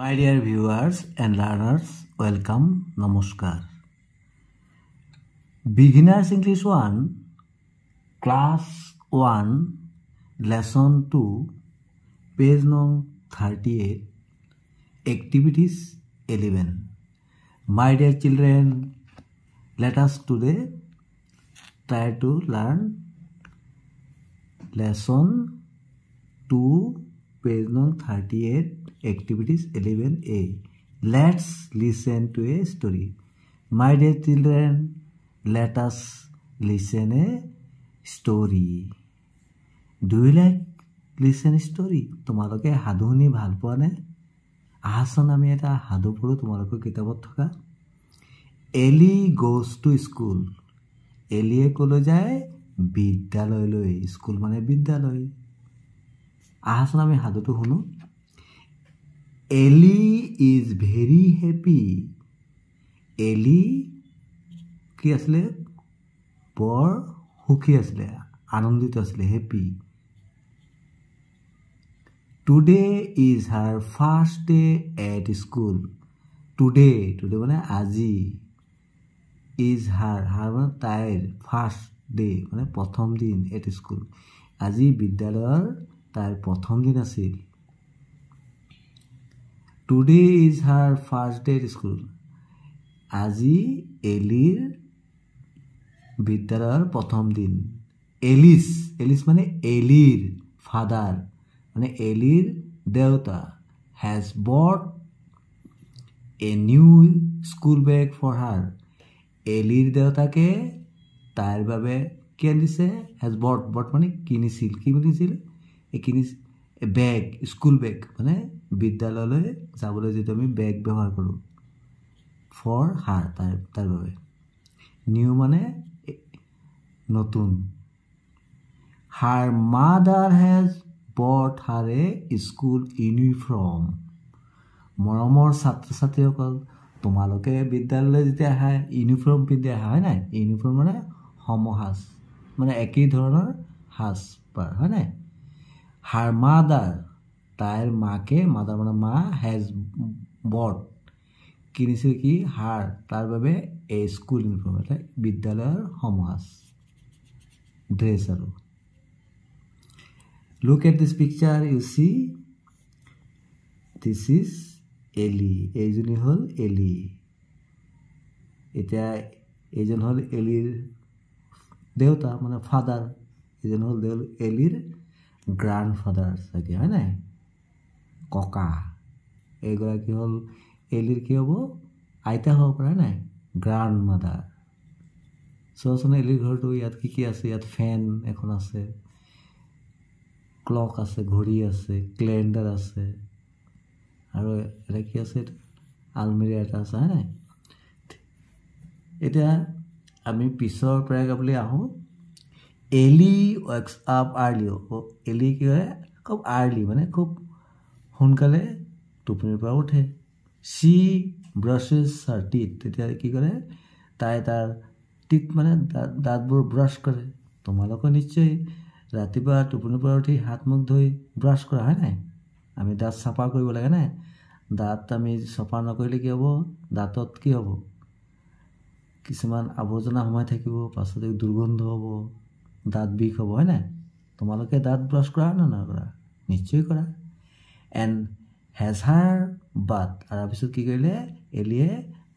My dear viewers and learners, welcome, namaskar. Beginners English 1, Class 1, Lesson 2, page number 38, Activities 11. My dear children, let us today try to learn Lesson 2, page number 38, Activities 11a. Let's listen to a story. My dear children, let us listen a story. Do you like listen story? তোমালোকে সাধু শুনি ভাল পোৱা নে? আহাচোন আমি এটা সাধু পঢ়ো তোমালোকৰ কিতাপত থকা। এলি goes to school. এলিয়ে কলৈ যায়? বিদ্যালয়লৈ। স্কুল মানে বিদ্যালয়। আহাচোন আমি সাধুটো শুনো। এলি ইজ ভেৰি হেপি। এলি কি আছিলে? বৰ সুখী আছিলে, আনন্দিত আছিলে, happy. Today is her first day at school. Today মানে আজি। ইজ হাৰ মানে তাইৰ ফাৰ্ষ্ট ডে মানে প্ৰথম দিন এট স্কুল। আজি বিদ্যালয়ৰ তাইৰ প্ৰথম দিন আছিল। Today is her first day at school. আজি এলিৰ বিদ্যালয়ৰ প্ৰথম দিন। এলিছ মানে এলিৰ ফাদাৰ মানে এলিৰ দেউতা has bought a new school bag for her. এলিৰ দেউতাকে তাইৰ বাবে কি আনিছে? হেজ বট মানে কিনিছিল। কি কিনিছিল? বেগ, স্কুল বেগ মানে বিদ্যালয়লৈ যাবলৈ যিটো আমি বেগ ব্যৱহাৰ কৰোঁ। ফৰ হাৰ তাৰ বাবে। নিউ মানে নতুন। হাৰ মাদাৰ হেজ বট হাৰ এ স্কুল ইউনিফৰ্ম। মৰমৰ ছাত্ৰ ছাত্ৰীসকল, তোমালোকে বিদ্যালয়লৈ যেতিয়া আহা ইউনিফৰ্ম পিন্ধি আহা, হয় নাই? ইউনিফৰ্ম মানে সমসাজ মানে একেই ধৰণৰ সাজ পাৰ, হয় নাই? হাৰ মাদাৰ তাইৰ মাকে, মাদাৰ মানে মা, হেজ বট কিনিছিল কি? হাৰ তাৰ বাবে এ স্কুল ইউনিফৰ্ম এটা বিদ্যালয়ৰ সমসাজ ড্ৰেছ আৰু। Look at this picture, you see this is এলি। এইজনী হ'ল এলি। এতিয়া এইজন হ'ল এলিৰ দেউতা মানে ফাদাৰ। এইজন হ'ল এলিৰ গ্ৰাণ্ড ফাদাৰ চাগে, হয় নাই? ককা। এইগৰাকী হ'ল এলিৰ কি হ'ব? আইতা হ'ব পাৰে নাই? Grand mother. চোৱাচোন এলিৰ ঘৰটো। ইয়াত কি আছে? ইয়াত ফেন এখন আছে, ক্লক আছে, ঘড়ী আছে, কেলেণ্ডাৰ আছে, আৰু এটা কি আছে? আলমিৰা এটা আছে, হয় নাই? এতিয়া আমি পিছৰ পেৰাগ্ৰাফলৈ আহোঁ। এলি ৱেকস আপ আৰ্লি। এলি কি হয়? খুব আৰ্লি মানে খুব সোনকালে টোপনিৰ পৰা উঠে। চি ব্ৰাছেছ হাৰ টিথ। তেতিয়া কি কৰে? তাই তাৰ টিথ মানে দাঁতবোৰ ব্ৰাছ কৰে। তোমালোকৰ নিশ্চয় ৰাতিপুৱা টোপনিৰ পৰা উঠি হাত মুখ ধুই ব্ৰাছ কৰা, হয় নাই? আমি দাঁত চাফা কৰিব লাগে নাই? দাঁত আমি চাফা নকৰিলে কি হ'ব? দাঁতত কি হ'ব? কিছুমান আৱৰ্জনা সোমাই থাকিব, পাছত দুৰ্গন্ধ হ'ব, দাঁত বিষ হ'ব, হয় নাই? তোমালোকে দাঁত ব্ৰাছ কৰা নে নকৰা? নিশ্চয় কৰা। And has her bath. তাৰপিছত কি কৰিলে? এলিয়ে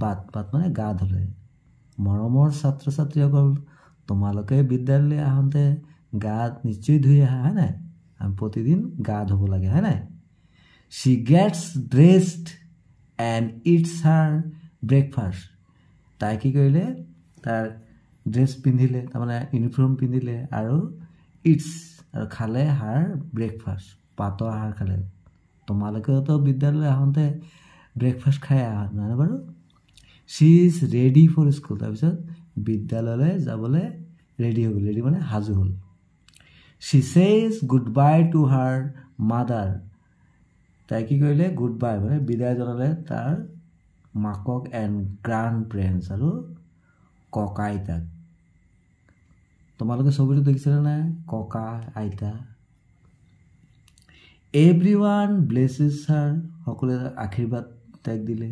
বাথ মানে গা ধুলে। মৰমৰ ছাত্ৰ ছাত্ৰীসকল, তোমালোকে বিদ্যালয়লৈ আহোঁতে গা নিশ্চয় ধুই আহা, হয় নাই? আমি প্ৰতিদিন গা ধুব লাগে, হয় নাই? She gets dressed and eats her breakfast. তাই কি কৰিলে? তাৰ ড্ৰেছ পিন্ধিলে, তাৰমানে ইউনিফৰ্ম পিন্ধিলে, আৰু ইটছ আৰু খালে হাৰ ব্ৰেকফাষ্ট, প্ৰাতঃ আহাৰ খালে। তোমালোকেতো বিদ্যালয়লৈ আহোঁতে ব্ৰেকফাষ্ট খাই আহা নহয় বাৰু? শ্বি ইজ ৰেডি ফৰ স্কুল। তাৰপিছত বিদ্যালয়লৈ যাবলৈ ৰেডি হৈ গ'ল। ৰেডি মানে সাজু হ'ল। She says good by to her mother. তাই কি কৰিলে? গুড বাই মানে বিদায় জনালে তাৰ মাকক এণ্ড গ্ৰাণ্ড পেৰেণ্টছ আৰু ককা আইতাক। তোমালোকে ছবিটো দেখিছেনে নাই? ককা আইতা। এভৰিৱান ব্লেছেছ হাৰ, সকলোৱে আশীৰ্বাদ তাইক দিলে।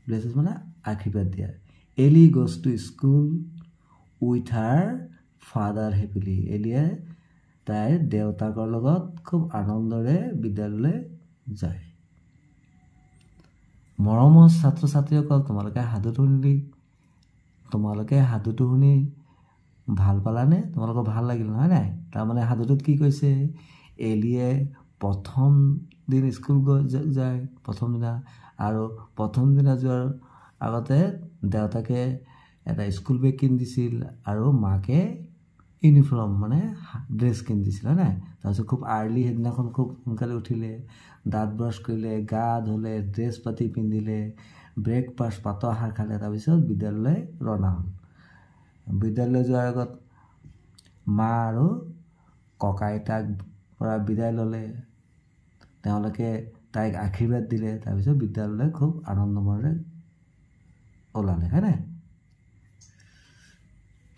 ব্লেছেছ মানে আশীৰ্বাদ দিয়া। Ellie goes to school with her father happily, এলিয়ে তাইৰ দেউতাকৰ লগত খুব আনন্দৰে বিদ্যালয়লৈ যায়। মৰমৰ ছাত্ৰ ছাত্ৰীসকল, তোমালোকে সাধুটো শুনি ভাল পালানে? তোমালোকৰ ভাল লাগিল নহয় নাই? তাৰমানে সাধুটোত কি কৈছে, এলিয়ে প্ৰথম দিন স্কুল যায়, প্ৰথম দিনা, আৰু প্ৰথম দিনা যোৱাৰ আগতে দেউতাকে এটা স্কুল বেগ কিনি দিছিল আৰু মাকে ইউনিফৰ্ম মানে ড্ৰেছ কিনি দিছিল হয় নাই? তাৰপিছত খুব আৰ্লি সেইদিনাখন খুব সোনকালে উঠিলে, দাঁত ব্ৰাছ কৰিলে, গা ধুলে, ড্ৰেছ পাতি পিন্ধিলে, ব্ৰেকফাষ্ট পাতৰ আহাৰ খালে, তাৰপিছত বিদ্যালয়লৈ ৰাওনা হ'ল। বিদ্যালয়লৈ যোৱাৰ আগত মা আৰু ককা আইতাক পৰা বিদায় ল'লে, তেওঁলোকে তাইক আশীৰ্বাদ দিলে, তাৰপিছত বিদ্যালয়লৈ খুব আনন্দমৰে ওলালে হয় নাই?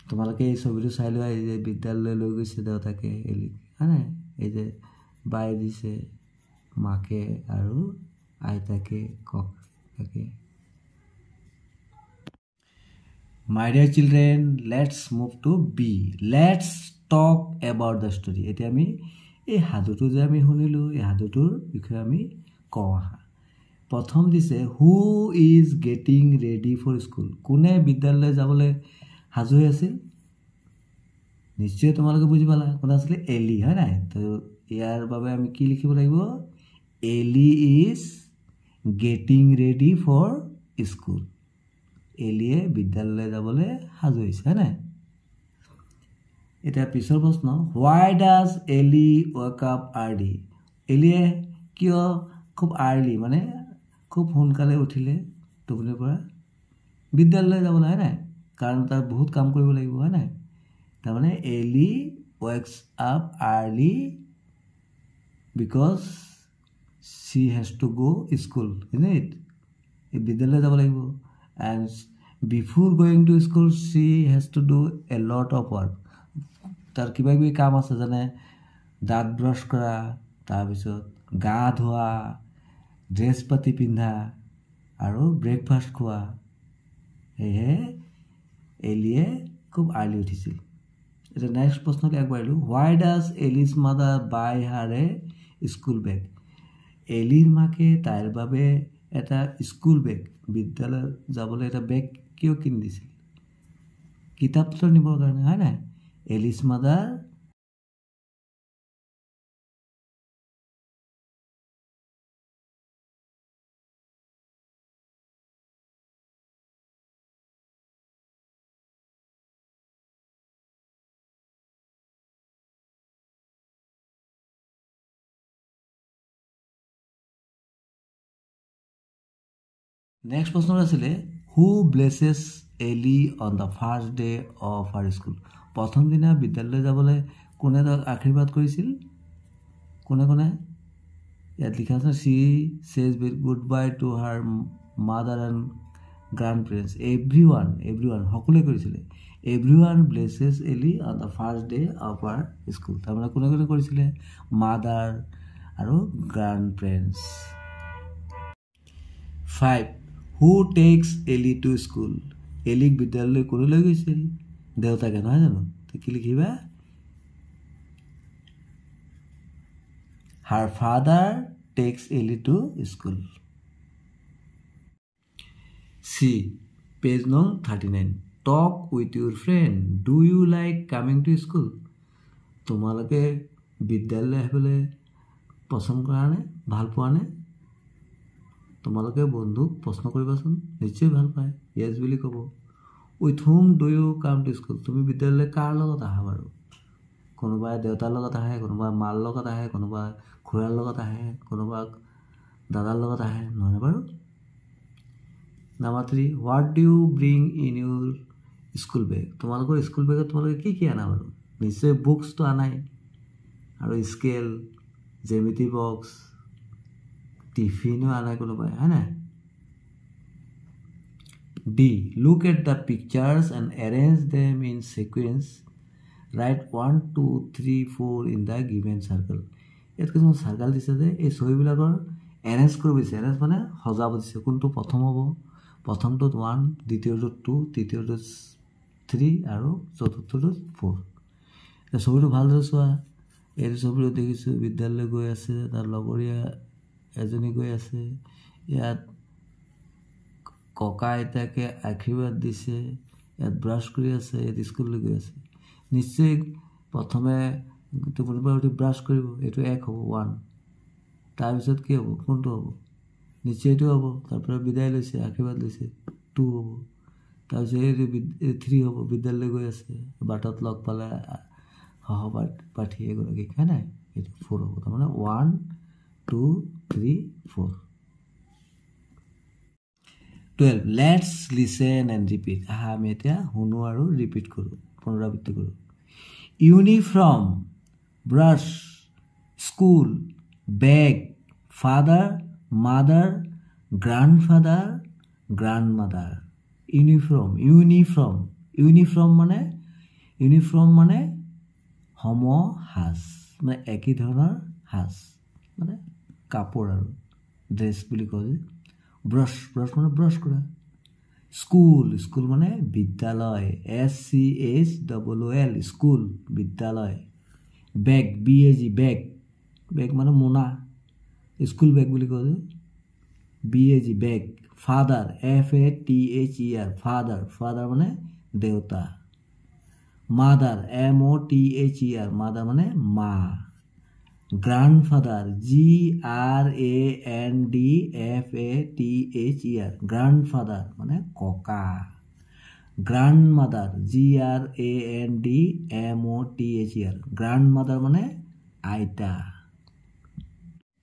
তোমালোকে এই ছবিটো চাই লোৱা, এই যে বিদ্যালয়লৈ লৈ গৈছে দেউতাকে এলিক হয় নাই? এই যে বাই দিছে মাকে আৰু আইতাকে ককাকে। My dear children, let's move to B. Let's talk about the story. এতিয়া আমি এই সাধুটো যে আমি শুনিলোঁ, এই সাধুটোৰ বিষয়ে আমি কওঁ আহা। প্ৰথম দিছে, who is getting ready for school, কোনে বিদ্যালয়লৈ যাবলৈ সাজু হৈ আছিল? নিশ্চয় তোমালোকে বুজি পালা কোন আছিলে, এলি হয় নাই? তো ইয়াৰ বাবে আমি কি লিখিব লাগিব, Ellie is getting ready for school, এলিয়ে বিদ্যালয়লৈ যাবলৈ সাজু হৈছে হয় নাই? এতিয়া পিছৰ প্ৰশ্ন, হোৱাই ডাজ এলি ৱেক আপ আৰ্লি, এলিয়ে কিয় খুব আৰ্লি মানে খুব সোনকালে উঠিলে টোপনিৰ পৰা বিদ্যালয়লৈ যাবলৈ হয় নাই? কাৰণ তাৰ বহুত কাম কৰিব লাগিব হয় নাই? তাৰমানে Ellie wakes up early because she has to go' school, isn't it? এই বিদ্যালয়লৈ যাব লাগিব। And before going to school she has to do a lot of work, তাৰ কিবা কিবি কাম আছে, যেনে দাঁত ব্ৰাছ কৰা, তাৰপিছত গা ধোৱা, ড্ৰেছ পাতি পিন্ধা আৰু ব্ৰেকফাষ্ট খোৱা। সেয়েহে এলিয়ে খুব আৰ্লি উঠিছিল। এতিয়া নেক্সট প্ৰশ্নলৈ আগবাঢ়িলোঁ, why does Ellie's mother buy her a school bag, এলিৰ মাকে তাইৰ বাবে এটা স্কুল বেগ, বিদ্যালয় যাবলৈ এটা বেগ কিয় কিনি দিছিল? কিতাপ পত্ৰ নিবৰ কাৰণে হয় নাই? এলিজ মাদাৰ নেক্সট প্ৰশ্ন আছিলে, হু ব্লেছেছ Ellie on the first day of her school, প্ৰথম দিনা বিদ্যালয়লৈ যাবলৈ কোনে তাক আশীৰ্বাদ কৰিছিল? কোনে কোনে? ইয়াত লিখা আছে, she says good bye to her mother and grandparents, everyone সকলোৱে কৰিছিলে। Everyone blesses Ellie on the first day of her school, তাৰমানে কোনে কোনে কৰিছিলে? মাদাৰ আৰু grandparents. 5. Who takes Ellie to school, এলিক বিদ্যালয়লৈ কোনে লৈ গৈছিল? দেউতাকে নহয় জানো? কি লিখিবা? Her father takes Ellie to school. See page নং 39, talk with your friend, do you like coming to school, তোমালোকে বিদ্যালয়লৈ আহিবলৈ পচন্দ কৰা নে, ভাল পোৱা নে? তোমালোকে বন্ধুক প্ৰশ্ন কৰিবাচোন, নিশ্চয় ভাল পায়, য়েছ বুলি ক'ব। With whom do you come to school, তুমি বিদ্যালয়লৈ কাৰ লগত আহা বাৰু? কোনোবাই দেউতাৰ লগত আহে, কোনোবাই মাৰ লগত আহে, কোনোবাই খুৰাৰ লগত আহে, কোনোবা দাদাৰ লগত আহে, নহয়নে বাৰু? Number 3, what do you bring in your school bag, তোমালোকৰ স্কুল বেগত তোমালোকে কি কি আনা বাৰু? নিশ্চয় বুকছটো আনাই, আৰু স্কেল, জেমেট্ৰি বক্স, টিফিনো আনাই কোনোবাই হয় নাই? D, look at the pictures and arrange them in sequence, right 1 2 3 4 in the given circle, ইয়াত কিছুমান চাৰ্কেল দিছে যে এই ছবিবিলাকৰ এৰেঞ্জ কৰিব দিছে। এৰেঞ্জ মানে সজাব দিছে। কোনটো প্ৰথম হ'ব? প্ৰথমটোত 1, দ্বিতীয়টোত 2, তৃতীয়টোত 3 আৰু চতুৰ্থটোত 4। ছবিটো ভালদৰে চোৱা। এইটো ছবিটো দেখিছোঁ বিদ্যালয়লৈ গৈ আছে, তাৰ লগৰীয়া এজনী গৈ আছে। ইয়াত ককা আইতাকে আশীৰ্বাদ দিছে, ইয়াত ব্ৰাছ কৰি আছে, ইয়াত স্কুললৈ গৈ আছে। নিশ্চয় প্ৰথমে টোপনিৰ পৰা উঠি ব্ৰাছ কৰিব, এইটো 1 হ'ব 1। তাৰপিছত কি হ'ব? কোনটো হ'ব? নিশ্চয় এইটো হ'ব। তাৰপৰা বিদায় লৈছে, আশীৰ্বাদ লৈছে, 2 হ'ব। তাৰপিছত এইটো 3 হ'ব, বিদ্যালয়লৈ গৈ আছে, বাটত লগ পালে সহপাঠী এগৰাকীক, হয় নাই? এইটো 4 হ'ব। তাৰমানে 1, 2, 3, 4। 12. Let's listen and repeat. আমি এতিয়া শুনো আৰু ৰিপিট কৰোঁ, পুনৰাবৃত্তি কৰোঁ। Uniform, brush, school, bag, father, mother, grandfather, grandmother. Uniform, uniform, uniform মানে সমসাজ, মানে একেই ধৰণৰ সাজ, মানে কাপোৰ আৰু ড্ৰেছ বুলি কয় যে। ব্ৰাছ, ব্ৰাছ মানে ব্ৰাছ কৰা। স্কুল, স্কুল মানে বিদ্যালয়, SCHOOL, স্কুল, বিদ্যালয়। বেগ, BAG, বেগ, বেগ মানে মোনা, স্কুল বেগ বুলি কয় যে। BAG, বেগ। ফাদাৰ, FATHER, ফাদাৰ, ফাদাৰ মানে দেউতা। মাদাৰ, MOTHER, মাদাৰ মানে মা। গ্ৰাণ্ডফাদাৰ, GRANDFATHER, গ্ৰাণ্ডফাদাৰ মানে ককা। গ্ৰাণ্ডমাদাৰ, GRANDMOTHER, গ্ৰাণ্ডমাদাৰ মানে আইতা।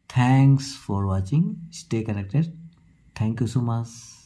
Thanks for watching. Stay connected. Thank you so much.